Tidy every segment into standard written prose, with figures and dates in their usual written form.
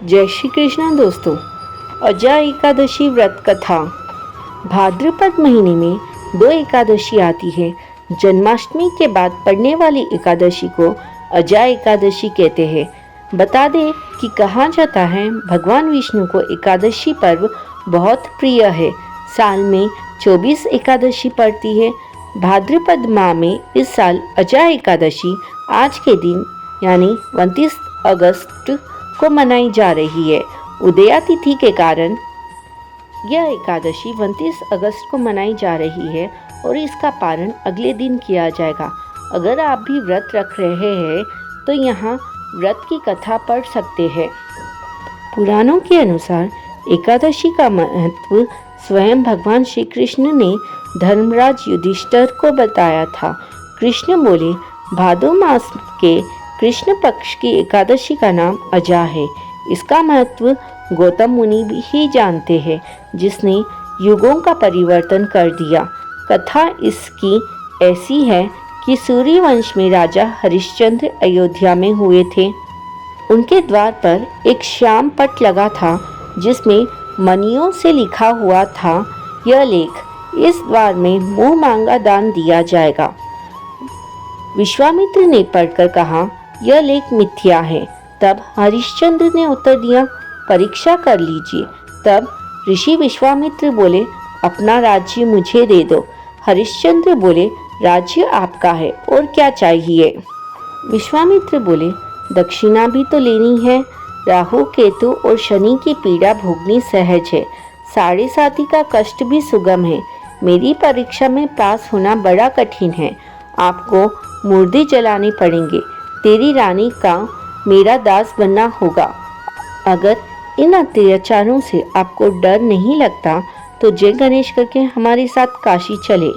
जय श्री कृष्ण दोस्तों। अजा एकादशी व्रत कथा। भाद्रपद महीने में 2 एकादशी आती है। जन्माष्टमी के बाद पड़ने वाली एकादशी को अजा एकादशी कहते हैं। बता दें कि कहा जाता है भगवान विष्णु को एकादशी पर्व बहुत प्रिय है। साल में 24 एकादशी पड़ती है। भाद्रपद माह में इस साल अजा एकादशी आज के दिन यानी 29 अगस्त को मनाई जा रही है। उदया तिथि के कारण यह एकादशी 29 अगस्त को मनाई जा रही है और इसका पारण अगले दिन किया जाएगा। अगर आप भी व्रत रख रहे हैं तो यहाँ व्रत की कथा पढ़ सकते हैं। पुराणों के अनुसार एकादशी का महत्व स्वयं भगवान श्री कृष्ण ने धर्मराज युधिष्ठिर को बताया था। कृष्ण बोले, भादो मास के कृष्ण पक्ष की एकादशी का नाम अजा है। इसका महत्व गौतम मुनि भी ही जानते हैं, जिसने युगों का परिवर्तन कर दिया। कथा इसकी ऐसी है कि सूर्यवंश में राजा हरिश्चंद्र अयोध्या में हुए थे। उनके द्वार पर एक श्याम पट लगा था जिसमें मणियों से लिखा हुआ था, यह लेख, इस द्वार में मुंह मांगा दान दिया जाएगा। विश्वामित्र ने पढ़कर कहा, यह लेख मिथ्या है। तब हरिश्चंद्र ने उत्तर दिया, परीक्षा कर लीजिए। तब ऋषि विश्वामित्र बोले, अपना राज्य मुझे दे दो। हरिश्चंद्र बोले, राज्य आपका है और क्या चाहिए। विश्वामित्र बोले, दक्षिणा भी तो लेनी है। राहु, केतु और शनि की पीड़ा भोगनी सहज है। साढ़े साथी का कष्ट भी सुगम है। मेरी परीक्षा में पास होना बड़ा कठिन है। आपको मुर्दे जलाने पड़ेंगे। तेरी रानी का मेरा दास बनना होगा। अगर इन अत्याचारों से आपको डर नहीं लगता तो जय गणेश करके हमारे साथ काशी चले।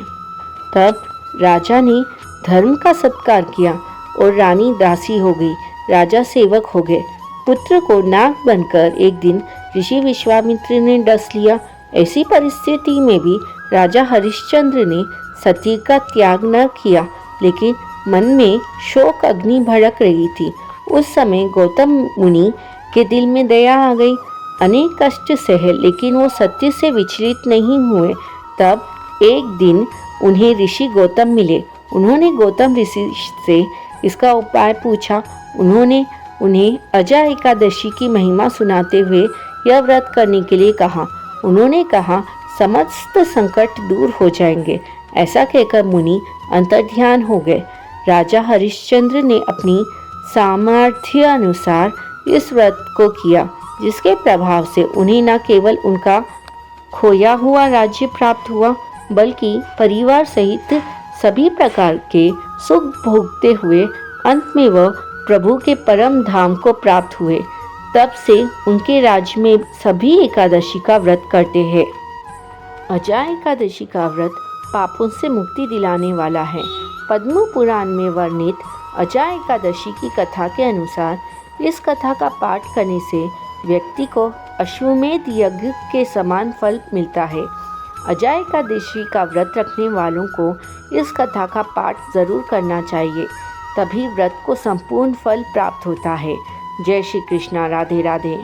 तब राजा ने धर्म का सत्कार किया और रानी दासी हो गई। राजा सेवक हो गए। पुत्र को नाग बनकर एक दिन ऋषि विश्वामित्र ने डस लिया। ऐसी परिस्थिति में भी राजा हरिश्चंद्र ने सती का त्याग न किया, लेकिन मन में शोक अग्नि भड़क रही थी। उस समय गौतम मुनि के दिल में दया आ गई। अनेक कष्ट सहे लेकिन वो सत्य से विचलित नहीं हुए। तब एक दिन उन्हें ऋषि गौतम मिले। उन्होंने गौतम ऋषि से इसका उपाय पूछा। उन्होंने उन्हें अजा एकादशी की महिमा सुनाते हुए यह व्रत करने के लिए कहा। उन्होंने कहा, समस्त संकट दूर हो जाएंगे। ऐसा कहकर मुनि अंतर्ध्यान हो गए। राजा हरिश्चंद्र ने अपनी सामर्थ्य अनुसार इस व्रत को किया, जिसके प्रभाव से उन्हें न केवल उनका खोया हुआ राज्य प्राप्त हुआ, बल्कि परिवार सहित सभी प्रकार के सुख भोगते हुए अंत में वह प्रभु के परम धाम को प्राप्त हुए। तब से उनके राज्य में सभी एकादशी का व्रत करते हैं। अजा एकादशी का व्रत पापों से मुक्ति दिलाने वाला है। पद्म पुराण में वर्णित अजा एकादशी की कथा के अनुसार इस कथा का पाठ करने से व्यक्ति को अश्वमेध यज्ञ के समान फल मिलता है। अजा एकादशी का व्रत रखने वालों को इस कथा का पाठ जरूर करना चाहिए, तभी व्रत को संपूर्ण फल प्राप्त होता है। जय श्री कृष्णा। राधे राधे।